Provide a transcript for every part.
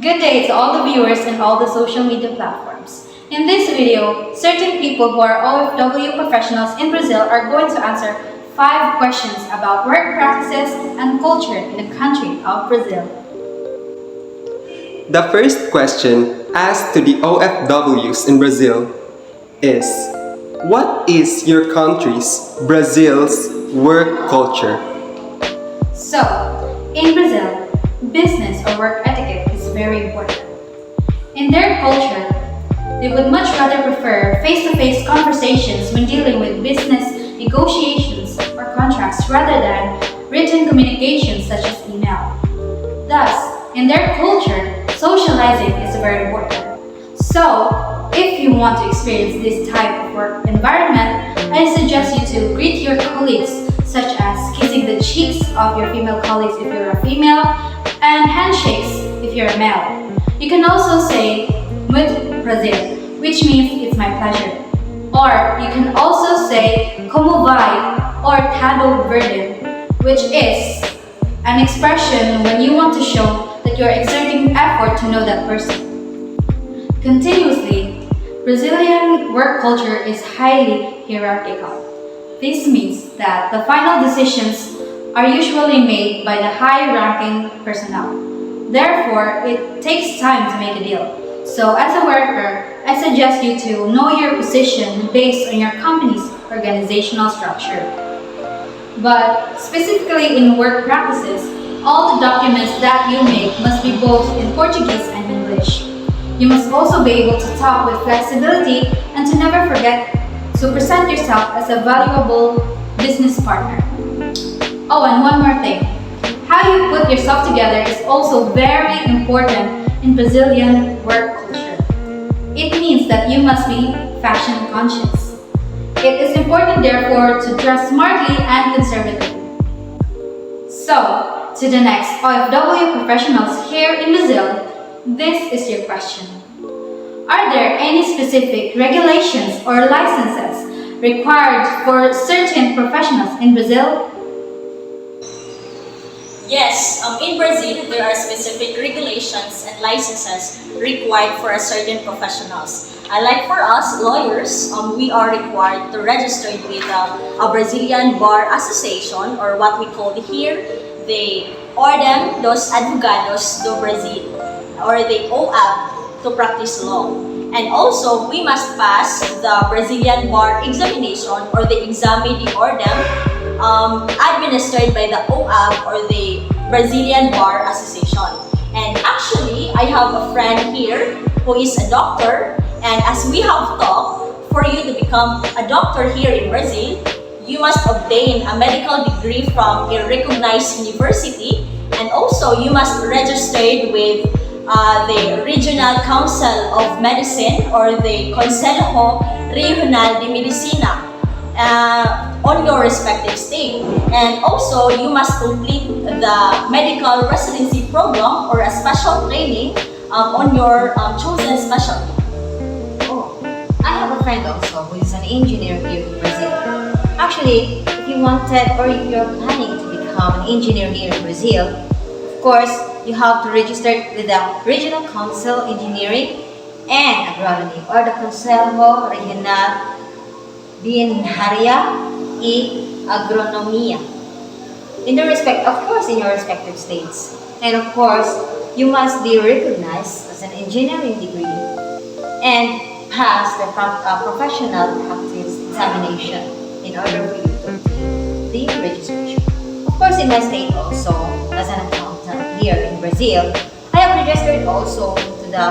Good day to all the viewers and all the social media platforms. In this video, certain people who are OFW professionals in Brazil are going to answer 5 questions about work practices and culture in the country of Brazil. The first question asked to the OFWs in Brazil is, what is your country's, Brazil's, work culture? So, in Brazil, business or work etiquette is very important. In their culture, they would much rather prefer face-to-face conversations when dealing with business negotiations or contracts rather than written communications such as email. Thus, in their culture, socializing is very important. So, if you want to experience this type of work environment, I suggest you to greet your colleagues such as kissing the cheeks of your female colleagues if you're a female and handshakes if you're a male. You can also say "Muito prazer," which means it's my pleasure. Or you can also say "Como vai" or "Tado verde," which is an expression when you want to show that you're exerting effort to know that person. Continuously, Brazilian work culture is highly hierarchical. This means that the final decisions are usually made by the high-ranking personnel. Therefore, it takes time to make a deal. So as a worker, I suggest you to know your position based on your company's organizational structure. But specifically in work practices, all the documents that you make must be both in Portuguese and English. You must also be able to talk with flexibility and to never forget to present yourself as a valuable business partner. Oh, and one more thing. How you put yourself together is also very important in Brazilian work culture. It means that you must be fashion conscious. It is important, therefore, to dress smartly and conservatively. So, to the next OFW professionals here in Brazil, this is your question. Are there any specific regulations or licenses required for certain professionals in Brazil? Yes, in Brazil, there are specific regulations and licenses required for a certain professionals. Like for us, lawyers, we are required to register with a Brazilian Bar Association, or what we call here the Ordem dos Advogados do Brasil, or the OAB, to practice law. And also, we must pass the Brazilian Bar Examination, or the Exame de Ordem, administered by the OAB, or the Brazilian Bar Association. And actually, I have a friend here who is a doctor, and as we have talked, for you to become a doctor here in Brazil, you must obtain a medical degree from a recognized university, and also you must register with the Regional Council of Medicine, or the Consejo Regional de Medicina, on your respective state. And also, you must complete the medical residency program, or a special training on your chosen specialty. Oh, I have a friend also who is an engineer here in Brazil. Actually, if you wanted or if you're planning to become an engineer here in Brazil, of course, you have to register with the Regional Council Engineering and Agronomy, or the Consejo Regional de Engenharia y Agronomia. In the respect, of course, in your respective states. And of course, you must be recognized as an engineering degree and pass the professional practice examination in order for you to obtain the registration. Of course, in my state also, as an accountant here in Brazil, I have registered also to the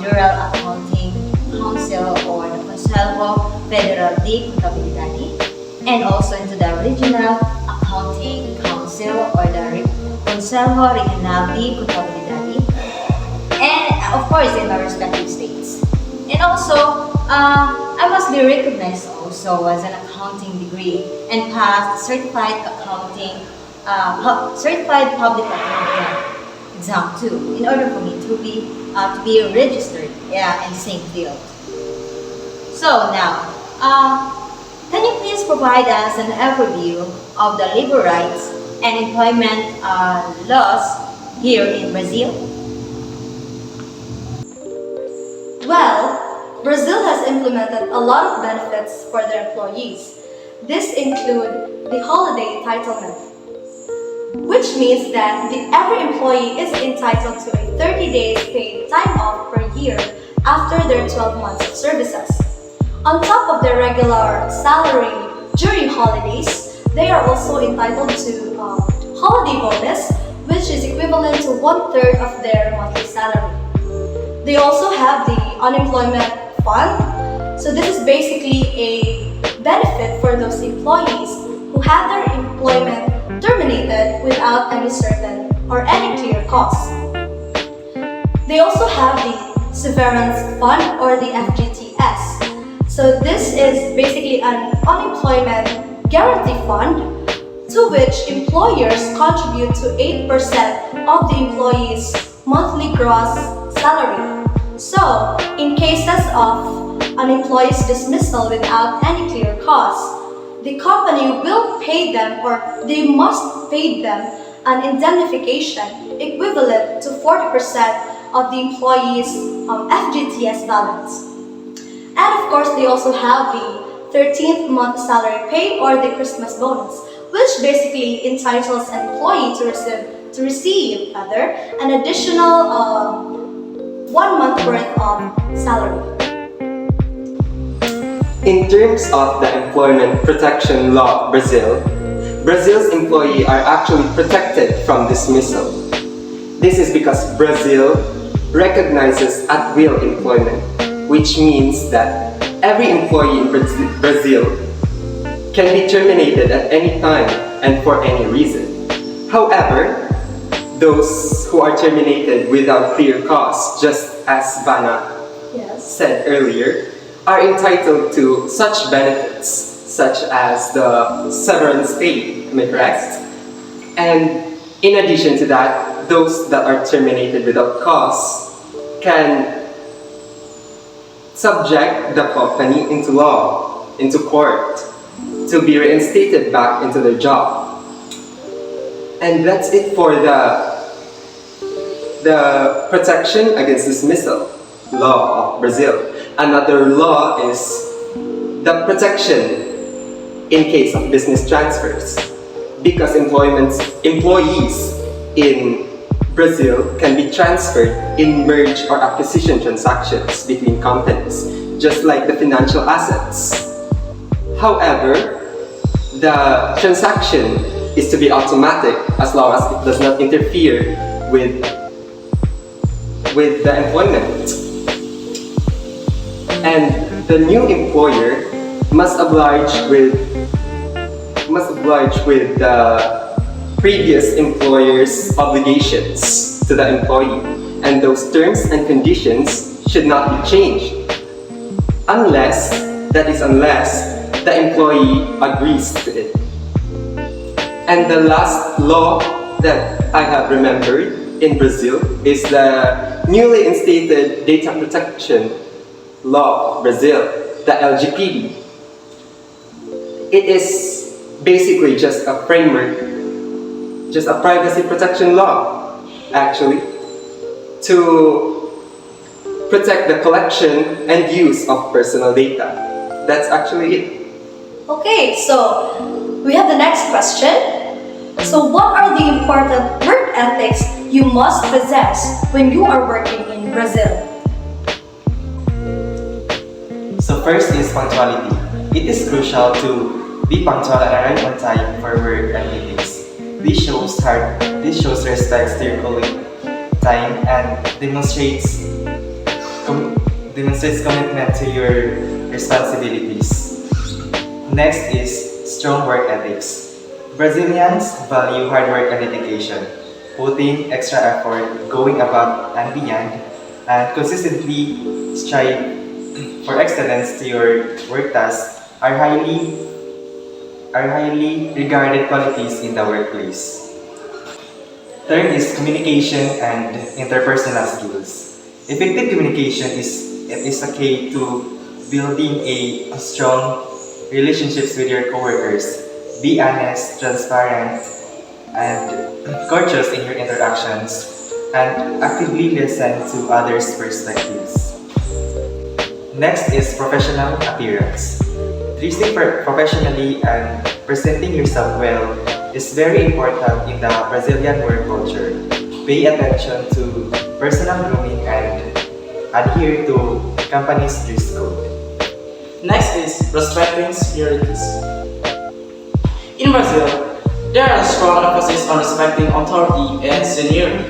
Federal Accounting Council, or the Consejo Federal de Contabilidade, and also into the Regional Accounting Council, or the Consejo Regional de Contabilidade, and of course in my respective states. And also, I must be recognized also as an accounting degree and pass the certified public accountant exam too, in order for me to be registered in the same field. So now, can you please provide us an overview of the labor rights and employment laws here in Brazil? Well, Brazil has implemented a lot of benefits for their employees. This include the holiday entitlement, which means that every employee is entitled to a 30 days paid time off per year after their 12 months of services. On top of their regular salary during holidays, they are also entitled to holiday bonus, which is equivalent to 1/3 of their monthly salary. They also have the unemployment fund. So this is basically a benefit for those employees who have their employment terminated without any certain or any clear cause. They also have the severance fund or the FGTS. So this is basically an unemployment guarantee fund to which employers contribute to 8% of the employee's monthly gross salary. So, in cases of an employee's dismissal without any clear cause, the company will pay them or they must pay them an indemnification equivalent to 40% of the employee's FGTS balance. And of course, they also have the 13th month salary pay or the Christmas bonus, which basically entitles an employee to receive an additional 1 month worth of salary. In terms of the employment protection law of Brazil, Brazil's employees are actually protected from dismissal. This is because Brazil recognizes at-will employment, which means that every employee in Brazil can be terminated at any time and for any reason. However, those who are terminated without clear cause, just as Vanna said earlier, are entitled to such benefits, such as the severance pay, am I correct? And in addition to that, those that are terminated without cause can subject the company into law, into court, to be reinstated back into their job. And that's it for the protection against dismissal law of Brazil. Another law is the protection in case of business transfers, because employees in Brazil can be transferred in merge or acquisition transactions between companies, just like the financial assets. However, the transaction is to be automatic as long as it does not interfere with the employment. And the new employer must oblige with the previous employer's obligations to the employee, and those terms and conditions should not be changed unless the employee agrees to it. And the last law that I have remembered in Brazil is the newly instated data protection law of Brazil, the LGPD. It is basically just a framework, just a privacy protection law, actually, to protect the collection and use of personal data. That's actually it. Okay, so we have the next question. So what are the important work ethics you must possess when you are working in Brazil? So first is punctuality. It is crucial to be punctual and arrive on time for work and meetings. This shows respect to your colleague time and demonstrates commitment to your responsibilities. Next is strong work ethics. Brazilians value hard work and dedication, putting extra effort, going above and beyond, and consistently strive for excellence to your work tasks are highly regarded qualities in the workplace. Third is communication and interpersonal skills. Effective communication is a key to building a strong relationships with your coworkers. Be honest, transparent, and courteous in your interactions, and actively listen to others' perspectives. Next is professional appearance. Dressing professionally and presenting yourself well is very important in the Brazilian work culture. Pay attention to personal grooming and adhere to company's dress code. Next is respecting seniorities. In Brazil, there is a strong emphasis on respecting authority and seniority.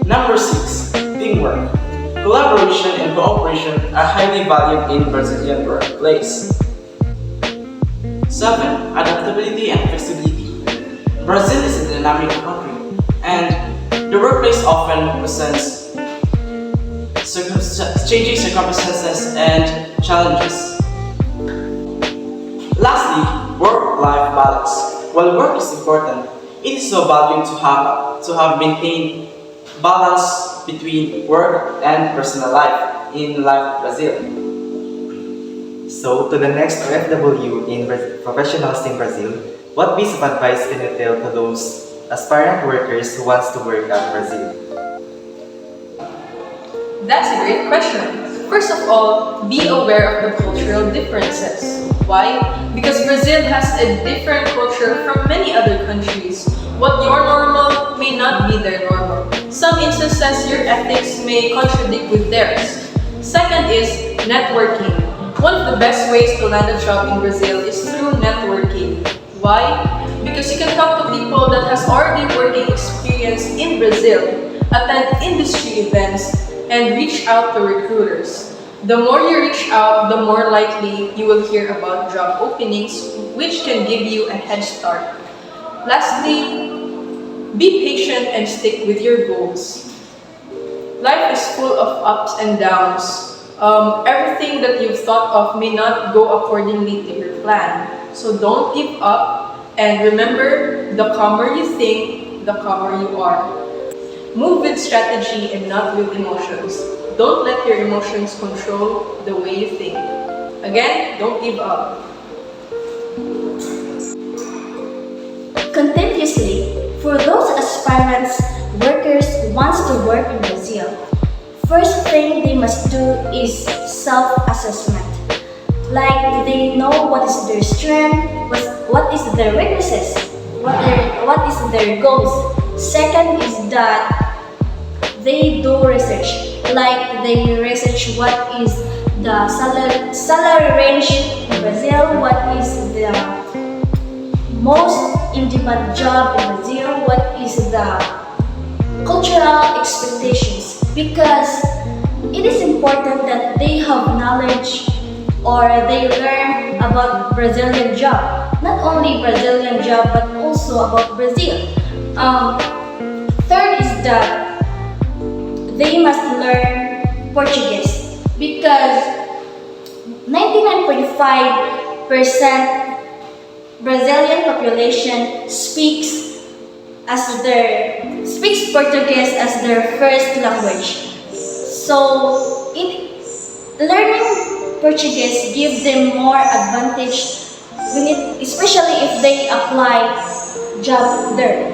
Number 6. Teamwork. Collaboration and cooperation are highly valued in Brazilian workplace. 7. Adaptability and flexibility. Brazil is a dynamic country, and the workplace often presents changing circumstances and challenges. Lastly, work-life balance. While work is important, it is so valued to have maintained balance between work and personal life in Brazil. So, to the next OFW in professionals in Brazil, what piece of advice can you tell to those aspirant workers who wants to work at Brazil? That's a great question. First of all, be aware of the cultural differences. Why? Because Brazil has a different culture from many other countries. What your normal may not be their normal. Some instances, your ethics may contradict with theirs. Second is networking. One of the best ways to land a job in Brazil is through networking. Why? Because you can talk to people that has already working experience in Brazil, attend industry events, and reach out to recruiters. The more you reach out, the more likely you will hear about job openings, which can give you a head start. Lastly, be patient and stick with your goals. Life is full of ups and downs. Everything that you've thought of may not go accordingly to your plan. So don't give up, and remember, the calmer you think, the calmer you are. Move with strategy and not with emotions. Don't let your emotions control the way you think. Again, don't give up. Continuously, for those aspirants, workers who wants to work in Brazil, first thing they must do is self-assessment. Like they know what is their strength, what is their weaknesses, what is their goals. Second is that they do research. Like they research what is the salary range in Brazil, what is the most in-demand job in Brazil, what is the cultural expectations. Because it is important that they have knowledge or they learn about Brazilian job. Not only Brazilian job but also about Brazil. Third is that they must learn Portuguese because 99.5% Brazilian population speaks Portuguese as their first language. So learning Portuguese gives them more advantage especially if they apply job there.